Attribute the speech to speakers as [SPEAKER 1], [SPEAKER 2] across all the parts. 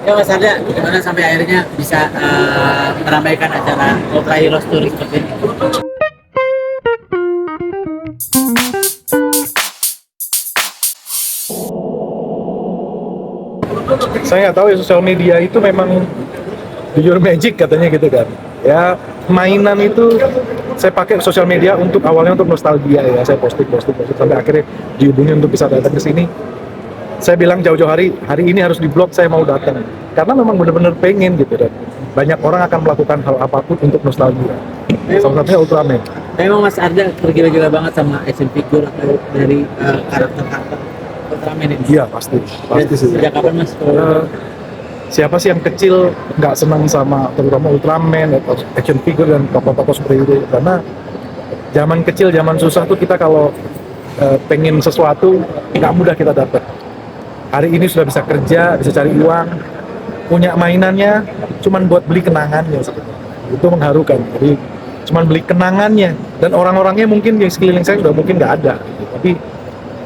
[SPEAKER 1] Ya Mas Arda, gimana sampai akhirnya bisa meramaikan acara Ultra Heroes Tour seperti ini?
[SPEAKER 2] Saya nggak tahu ya, sosial media itu memang jujur magic katanya gitu kan. Ya, mainan itu saya pakai sosial media untuk awalnya untuk nostalgia ya, saya posting sampai akhirnya dihubungi untuk bisa datang ke sini. Saya bilang jauh-jauh hari ini harus di-blog, saya mau datang karena memang benar-benar pengen gitu, dan banyak orang akan melakukan hal apapun untuk nostalgia, salah satunya Ultraman.
[SPEAKER 1] Memang Mas Arda tergila-gila banget sama action figure atau dari karakter-karakter Ultraman ini.
[SPEAKER 2] Iya, pasti sih.
[SPEAKER 1] Sejak kapan Mas?
[SPEAKER 2] Siapa sih yang kecil nggak senang sama terutama Ultraman atau action figure dan tokoh-tokoh seperti itu? Karena zaman kecil, zaman susah tuh kita kalau pengen sesuatu nggak mudah kita dapat. Hari ini sudah bisa kerja, bisa cari uang, punya mainannya, cuman buat beli kenangannya sebenarnya. Itu mengharukan. Jadi cuman beli kenangannya, dan orang-orangnya mungkin di sekeliling saya sudah mungkin nggak ada, gitu. Tapi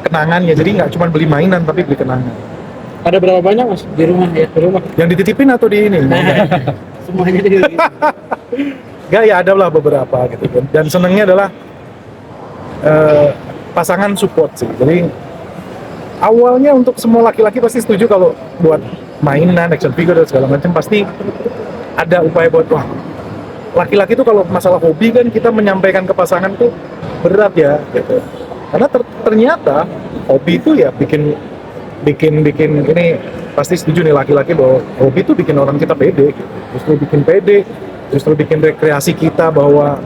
[SPEAKER 2] kenangannya, jadi nggak cuman beli mainan tapi beli kenangan.
[SPEAKER 1] Ada berapa banyak Mas di rumah ya? Di rumah.
[SPEAKER 2] Yang dititipin atau di ini?
[SPEAKER 1] Semuanya di
[SPEAKER 2] Nggak, ya ada lah beberapa gitu kan. Dan senengnya adalah pasangan support sih. Jadi awalnya untuk semua laki-laki pasti setuju kalau buat mainan, action figure dan segala macam pasti ada upaya buat, wah, laki-laki tuh kalau masalah hobi kan kita menyampaikan ke pasangan tuh berat ya gitu. Karena ternyata hobi itu ya bikin ini, pasti setuju nih laki-laki bahwa hobi itu bikin orang kita pede gitu. Justru bikin rekreasi kita bahwa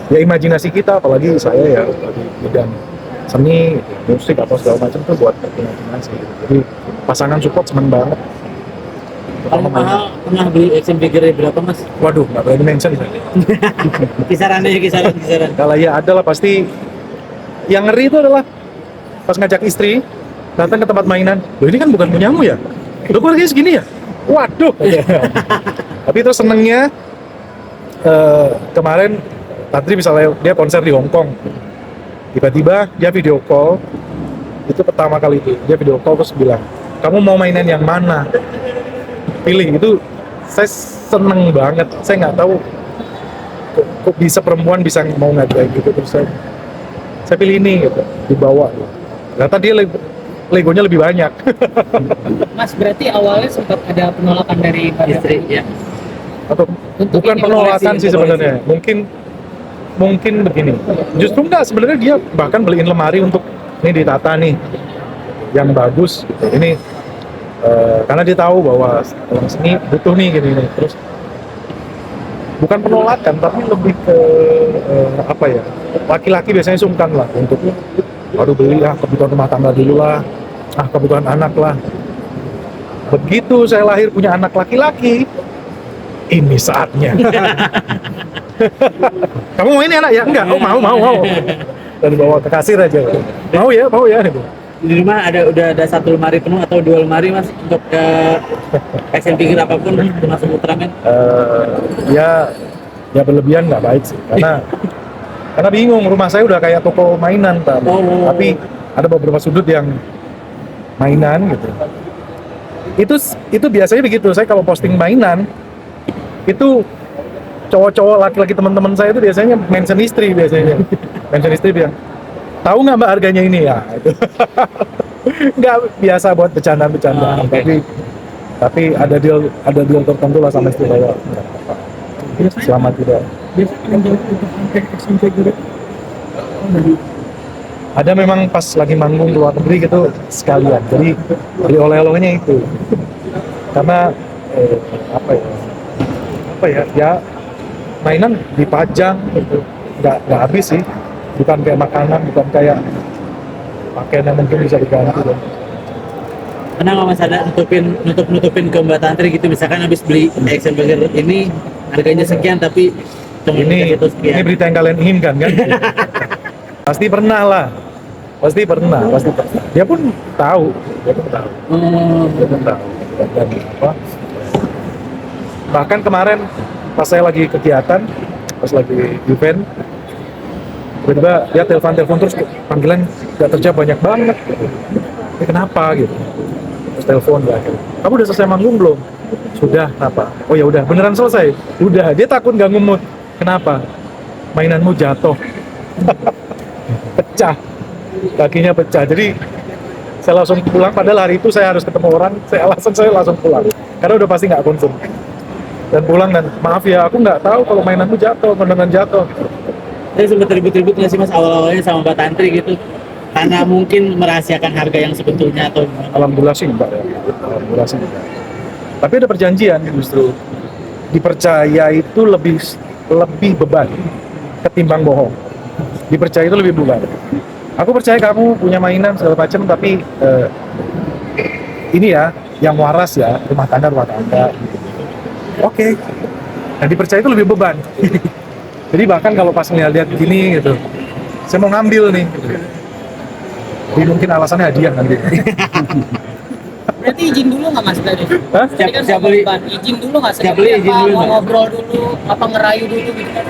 [SPEAKER 2] ya imajinasi kita, apalagi saya ya di bidang seni, musik atau segala macam tuh buat imajinasi gitu. Jadi pasangan support seneng banget.
[SPEAKER 1] Paling mahal pernah beli action figure berapa Mas?
[SPEAKER 2] Waduh, nggak berani mention.
[SPEAKER 1] Kisarannya kisaran.
[SPEAKER 2] Kalau ya ada lah pasti. Yang ngeri itu adalah pas ngajak istri datang ke tempat mainan. Loh, ini kan bukan punyamu ya? Loh, kok harganya segini ya? Waduh. Tapi terus senengnya kemarin Tantri misalnya dia konser di Hong Kong. Tiba-tiba dia video call, itu pertama kali itu dia video call terus bilang, kamu mau mainan yang mana? Pilih. Itu saya seneng banget. Saya nggak tahu kok bisa perempuan bisa mau ngajain gitu. Terus saya pilih ini gitu, dibawa. Ternyata dia Legonya lebih banyak.
[SPEAKER 1] Mas, berarti awalnya sempat ada penolakan dari istri ya?
[SPEAKER 2] Atau bukan penolakan sih sebenarnya. Mungkin begini, justru enggak, sebenarnya dia bahkan beliin lemari untuk ini ditata nih yang bagus gitu. Ini karena dia tahu bahwa orang seni butuh nih gini nih. Terus bukan penolakan tapi lebih ke laki-laki biasanya sungkan lah untuk baru beli, kebutuhan rumah tangga dulu lah, kebutuhan anak lah. Begitu saya lahir punya anak laki-laki, ini saatnya. Kamu mau ini anak ya? Enggak, oh mau. Dan bawa ke kasir aja. Mau ya.
[SPEAKER 1] Di rumah udah ada satu lemari penuh atau dua lemari Mas untuk action figure apapun termasuk Ultraman?
[SPEAKER 2] Ya berlebihan nggak baik sih, karena bingung, rumah saya udah kayak toko mainan tapi ada beberapa sudut yang mainan gitu. Itu biasanya begitu, saya kalau posting mainan itu cowok-cowok laki-laki teman-teman saya itu biasanya mention istri bilang, tahu nggak Mbak harganya ini ya? Itu nggak biasa buat bercanda-bercanda. Tapi ada deal tertentu lah sama istri saya. Selama tidak. Ada memang pas lagi manggung di luar negeri gitu sekalian. Jadi beli oleh-olehnya itu. Karena ya mainan dipajang gitu. Nggak habis sih. Bukan kayak makanan, bukan kayak pakaian yang mungkin bisa diganti gitu.
[SPEAKER 1] Pernah nggak Mas ada nutupin ke Mbak Tantri gitu, misalkan habis beli action figure ini harganya sekian tapi
[SPEAKER 2] ini berita yang kalian inginkan kan? Pasti pernah. Dia pun tahu. Dan bahkan kemarin pas saya lagi kegiatan, pas lagi event, tiba-tiba dia telepon terus panggilan gak terjawab banyak banget. Ini kenapa gitu? terus telepon dia, kamu udah selesai manggung belum? Sudah. Kenapa? Oh ya udah, beneran selesai? Udah. Dia takut nggak ngumut. Kenapa? Mainanmu jatuh. Pecah, kakinya pecah. Jadi saya langsung pulang, padahal hari itu saya harus ketemu orang, saya langsung pulang karena udah pasti nggak konfirm. Dan pulang, dan maaf ya, aku nggak tahu kalau mainanmu jatuh, beneran jatuh.
[SPEAKER 1] Saya sempat ribut-ribut nggak sih Mas awal-awalnya sama Mbak Tantri gitu? Karena mungkin merahasiakan harga yang sebetulnya atau gimana?
[SPEAKER 2] Alhamdulillah sih enggak ya, alhamdulillah sih enggak. Tapi ada perjanjian justru, dipercaya itu lebih beban ketimbang bohong. Dipercaya itu lebih beban. Aku percaya kamu punya mainan segala macam, tapi ini ya yang waras ya, rumah tangga. Oke. Nah, dipercaya itu lebih beban. Jadi bahkan kalau pas lihat gini gitu, saya mau ngambil nih. Jadi mungkin alasannya hadiah nanti.
[SPEAKER 3] Berarti izin dulu nggak Mas tadi?
[SPEAKER 2] Hah?
[SPEAKER 3] Tadi kan
[SPEAKER 1] Siap
[SPEAKER 3] mau
[SPEAKER 1] beli.
[SPEAKER 3] beban. Izin dulu nggak?
[SPEAKER 1] Siap beli, izin dulu,
[SPEAKER 3] Mau
[SPEAKER 1] Mas.
[SPEAKER 3] ngobrol dulu, apa ngerayu dulu gitu?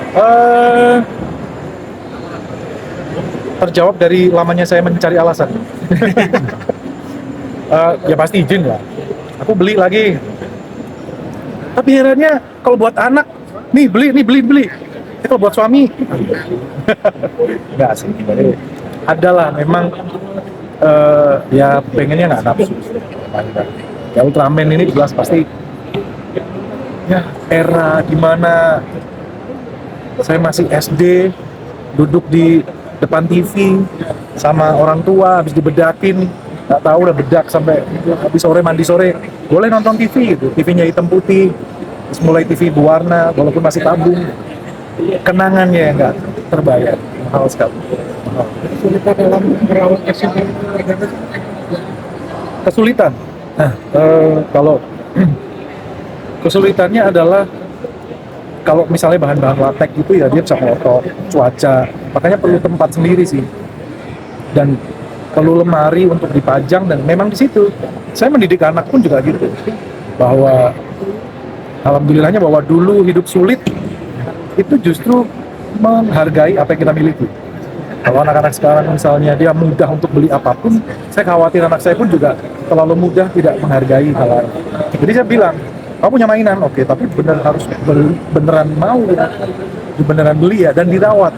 [SPEAKER 2] Terjawab dari lamanya saya mencari alasan. Ya pasti izin lah. Aku beli lagi. Tapi herannya kalau buat anak, nih beli. Tapi kalau buat suami, enggak sih. Adalah memang ya pengennya nggak nafsu. Ya Ultraman ini jelas pasti. Ya era dimana saya masih SD, duduk di depan TV sama orang tua, habis dibedakin, nggak tahu udah bedak sampai habis sore mandi sore, boleh nonton TV gitu, TV-nya hitam putih, terus mulai TV berwarna walaupun masih tabung, kenangannya nggak terbayar, mahal sekali. Mahal.
[SPEAKER 3] Kesulitan dalam merawat SMP.
[SPEAKER 2] Kesulitan, nah kalau kesulitannya adalah kalau misalnya bahan-bahan latex gitu ya dia bisa kotor, cuaca, makanya perlu tempat sendiri sih, dan perlu lemari untuk dipajang. Dan memang di situ saya mendidik anak pun juga gitu, bahwa alhamdulillahnya bahwa dulu hidup sulit itu justru menghargai apa yang kita miliki. Kalau anak-anak sekarang misalnya dia mudah untuk beli apapun, saya khawatir anak saya pun juga terlalu mudah tidak menghargai hal lain. Jadi saya bilang, kamu punya mainan, oke, tapi harus beneran mau, beneran beli ya, dan dirawat.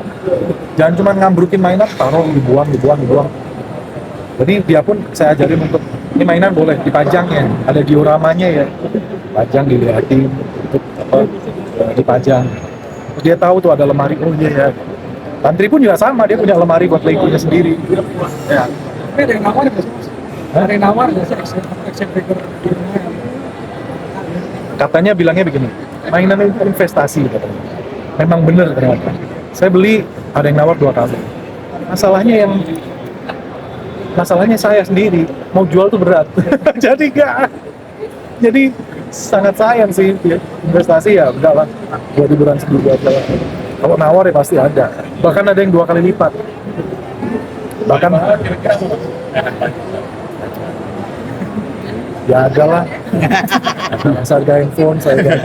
[SPEAKER 2] Jangan cuma ngambrukin mainan, taruh, dibuang. Jadi dia pun saya ajarin untuk, ini mainan boleh dipajang ya, ada dioramanya ya, pajang, dilihatin, untuk dipajang. Dia tahu tuh ada lemari, oh iya ya. Tantri pun juga sama, dia punya lemari buat Legonya sendiri. Ya.
[SPEAKER 3] Tapi ada yang nawar nggak sih Mas? Ada yang nawar nggak sih action figure di rumah?
[SPEAKER 2] Katanya bilangnya begini, mainan itu investasi katanya. Memang bener ternyata. Saya beli, ada yang nawar 2 kali. Masalahnya saya sendiri mau jual tuh berat. Jadi sangat sayang sih ya. Investasi ya enggak lah, buat hiburan sendiri aja lah. Kalau nawar ya pasti ada. Bahkan ada yang 2 kali lipat. Bahkan ya ada lah. Harga handphone saya